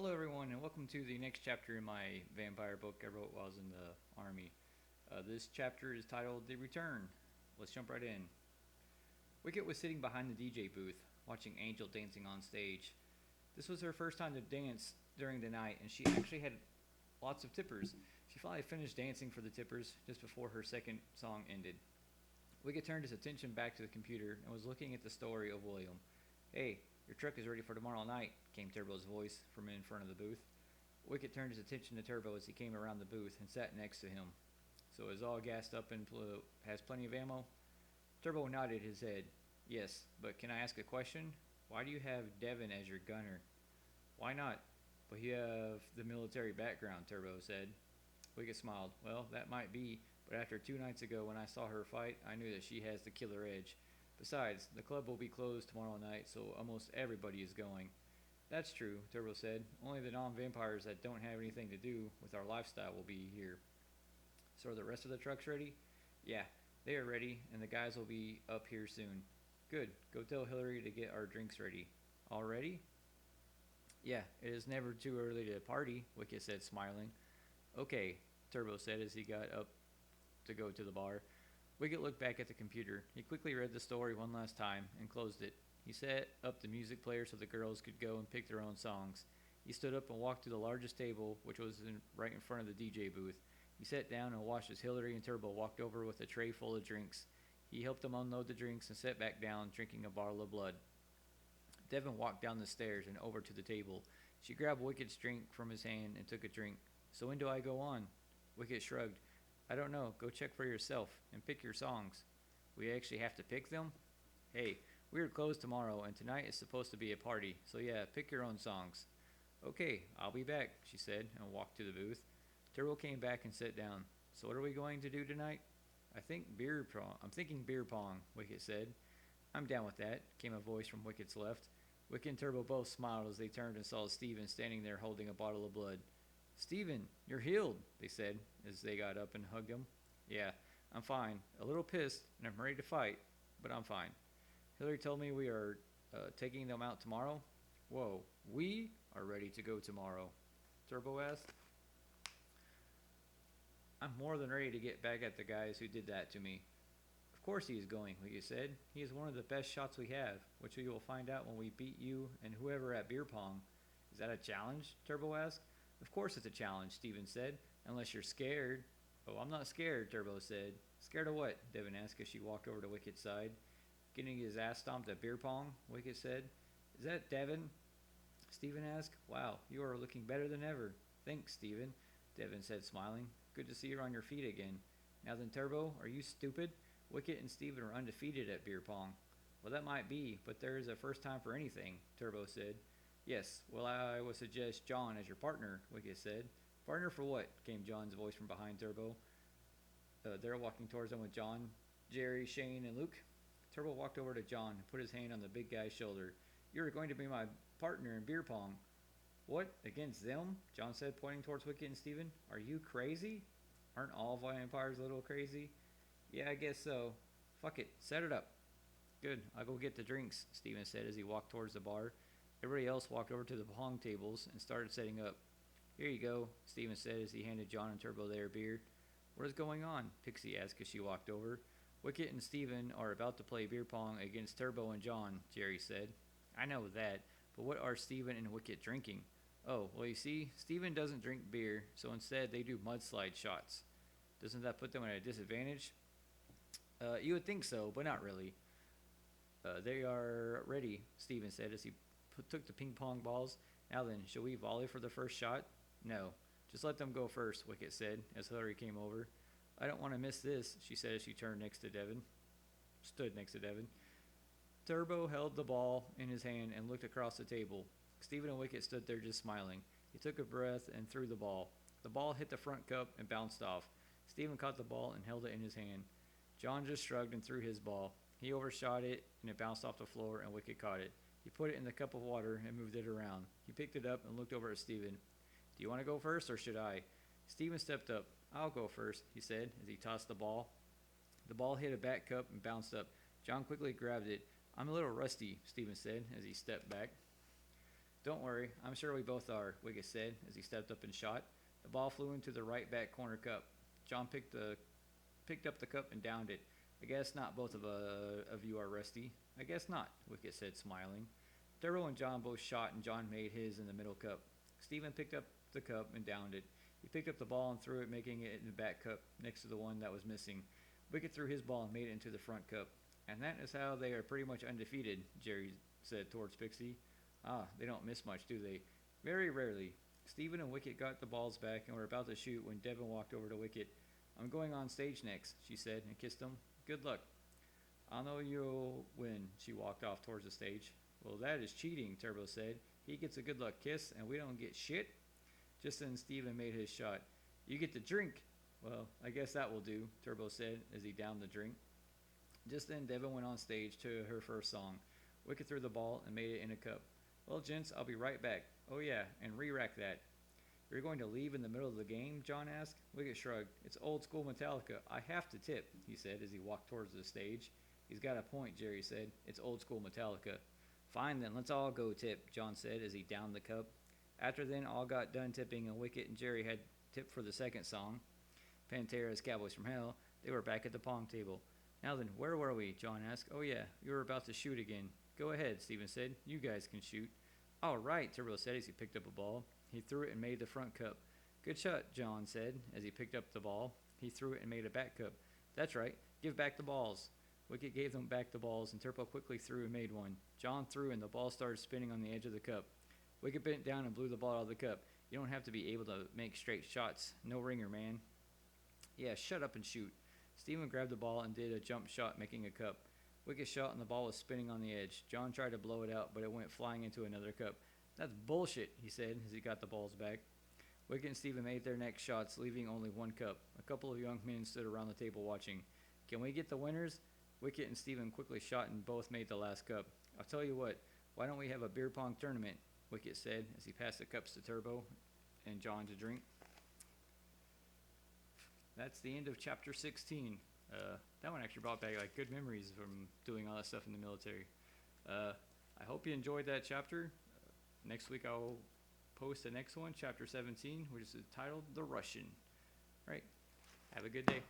Hello, everyone, and welcome to the next chapter in my vampire book I wrote while I was in the army. This chapter is titled The Return. Let's jump right in. Wicket was sitting behind the DJ booth, watching Angel dancing on stage. This was her first time to dance during the night, and she actually had lots of tippers. She finally finished dancing for the tippers just before her second song ended. Wicket turned his attention back to the computer and was looking at the story of William. Hey, your truck is ready for tomorrow night, came Turbo's voice from in front of the booth. Wicket turned his attention to Turbo as he came around the booth and sat next to him. So is all gassed up and has plenty of ammo? Turbo nodded his head. Yes, but can I ask a question? Why do you have Devin as your gunner? Why not? But you have the military background, Turbo said. Wicket smiled. Well, that might be, but after 2 nights ago when I saw her fight, I knew that she has the killer edge. Besides, the club will be closed tomorrow night, so almost everybody is going. That's true, Turbo said. Only the non-vampires that don't have anything to do with our lifestyle will be here. So are the rest of the trucks ready? Yeah, they are ready, and the guys will be up here soon. Good. Go tell Hillary to get our drinks ready. All ready? Yeah, it is never too early to party, Wicket said, smiling. Okay, Turbo said as he got up to go to the bar. Wicket looked back at the computer. He quickly read the story one last time and closed it. He set up the music player so the girls could go and pick their own songs. He stood up and walked to the largest table, which was right in front of the DJ booth. He sat down and watched as Hillary and Turbo walked over with a tray full of drinks. He helped them unload the drinks and sat back down, drinking a bottle of blood. Devin walked down the stairs and over to the table. She grabbed Wicket's drink from his hand and took a drink. So when do I go on? Wicket shrugged. I don't know. Go check for yourself and pick your songs. We actually have to pick them? Hey, we are closed tomorrow and tonight is supposed to be a party, so yeah, pick your own songs. Okay, I'll be back, she said and walked to the booth. Turbo came back and sat down. So what are we going to do tonight? I'm thinking beer pong, Wicket said. I'm down with that, came a voice from Wicket's left. Wicket and Turbo both smiled as they turned and saw Steven standing there holding a bottle of blood. Steven, you're healed, they said as they got up and hugged him. Yeah, I'm fine. A little pissed, and I'm ready to fight, but I'm fine. Hillary told me we are taking them out tomorrow. Whoa, we are ready to go tomorrow, Turbo asked. I'm more than ready to get back at the guys who did that to me. Of course he is going, Wicket said. He is one of the best shots we have, which we will find out when we beat you and whoever at beer pong. Is that a challenge? Turbo asked. Of course it's a challenge, Steven said, unless you're scared. Oh, I'm not scared, Turbo said. Scared of what? Devin asked as she walked over to Wicket's side. Getting his ass stomped at beer pong, Wicket said. Is that Devin? Steven asked. Wow, you are looking better than ever. Thanks, Steven, Devin said, smiling. Good to see you on your feet again. Now then, Turbo, are you stupid? Wicket and Steven are undefeated at beer pong. Well, that might be, but there is a first time for anything, Turbo said. Yes, well, I would suggest John as your partner, Wicket said. Partner for what? Came John's voice from behind Turbo. They're walking towards them with John, Jerry, Shane, and Luke. Turbo walked over to John and put his hand on the big guy's shoulder. You're going to be my partner in beer pong. What? Against them? John said, pointing towards Wicket and Steven. Are you crazy? Aren't all vampires a little crazy? Yeah, I guess so. Fuck it. Set it up. Good. I'll go get the drinks, Steven said as he walked towards the bar. Everybody else walked over to the pong tables and started setting up. Here you go, Steven said as he handed John and Turbo their beer. What is going on? Pixie asked as she walked over. Wicket and Steven are about to play beer pong against Turbo and John, Jerry said. I know that, but what are Steven and Wicket drinking? Oh, well, you see, Steven doesn't drink beer, so instead they do mudslide shots. Doesn't that put them at a disadvantage? You would think so, but not really. They are ready, Steven said as he took the ping pong balls. Now then, shall we volley for the first shot? No. Just let them go first, Wicket said as Hillary came over. I don't want to miss this, she said as she stood next to Devin. Turbo held the ball in his hand and looked across the table. Steven and Wicket stood there just smiling. He took a breath and threw the ball. The ball hit the front cup and bounced off. Steven caught the ball and held it in his hand. John just shrugged and threw his ball. He overshot it and it bounced off the floor and Wicket caught it. He put it in the cup of water and moved it around. He picked it up and looked over at Steven. Do you want to go first or should I? Steven stepped up. I'll go first, he said as he tossed the ball. The ball hit a back cup and bounced up. John quickly grabbed it. I'm a little rusty, Steven said as he stepped back. Don't worry, I'm sure we both are, Wicket said as he stepped up and shot. The ball flew into the right back corner cup. John picked up the cup and downed it. I guess not both of you are rusty. I guess not, Wicket said, smiling. Turbo and John both shot, and John made his in the middle cup. Stephen picked up the cup and downed it. He picked up the ball and threw it, making it in the back cup next to the one that was missing. Wicket threw his ball and made it into the front cup. And that is how they are pretty much undefeated, Jerry said towards Pixie. Ah, they don't miss much, do they? Very rarely. Stephen and Wicket got the balls back and were about to shoot when Devin walked over to Wicket. I'm going on stage next, she said, and kissed him. Good luck. I know you'll win. She walked off towards the stage. Well, that is cheating, Turbo said. He gets a good luck kiss, and we don't get shit. Just then, Stephen made his shot. You get to drink. Well, I guess that will do, Turbo said as he downed the drink. Just then, Devin went on stage to her first song. Wicket threw the ball and made it in a cup. Well, gents, I'll be right back. Oh, yeah, and re-rack that. You're going to leave in the middle of the game? John asked. Wicket shrugged. It's old school Metallica. I have to tip, he said as he walked towards the stage. He's got a point, Jerry said. It's old school Metallica. Fine then, let's all go tip, John said as he downed the cup. After then, all got done tipping, and Wicket and Jerry had tipped for the second song, Pantera's Cowboys from Hell. They were back at the pong table. Now then, where were we? John asked. Oh yeah, you were about to shoot again. Go ahead, Stephen said. You guys can shoot. All right, Turbo said as he picked up a ball. He threw it and made the front cup. Good shot, John said as he picked up the ball. He threw it and made a back cup. That's right. Give back the balls. Wicket gave them back the balls, and Turbo quickly threw and made one. John threw, and the ball started spinning on the edge of the cup. Wicket bent down and blew the ball out of the cup. You don't have to be able to make straight shots. No ringer, man. Yeah, shut up and shoot. Stephen grabbed the ball and did a jump shot, making a cup. Wicket shot, and the ball was spinning on the edge. John tried to blow it out, but it went flying into another cup. That's bullshit, he said as he got the balls back. Wicket and Stephen made their next shots, leaving only one cup. A couple of young men stood around the table watching. Can we get the winners? Wicket and Stephen quickly shot and both made the last cup. I'll tell you what, why don't we have a beer pong tournament? Wicket said as he passed the cups to Turbo and John to drink. That's the end of chapter 16. That one actually brought back like good memories from doing all that stuff in the military. I hope you enjoyed that chapter. Next week I'll post the next one, chapter 17, which is titled The Russian. All right, have a good day.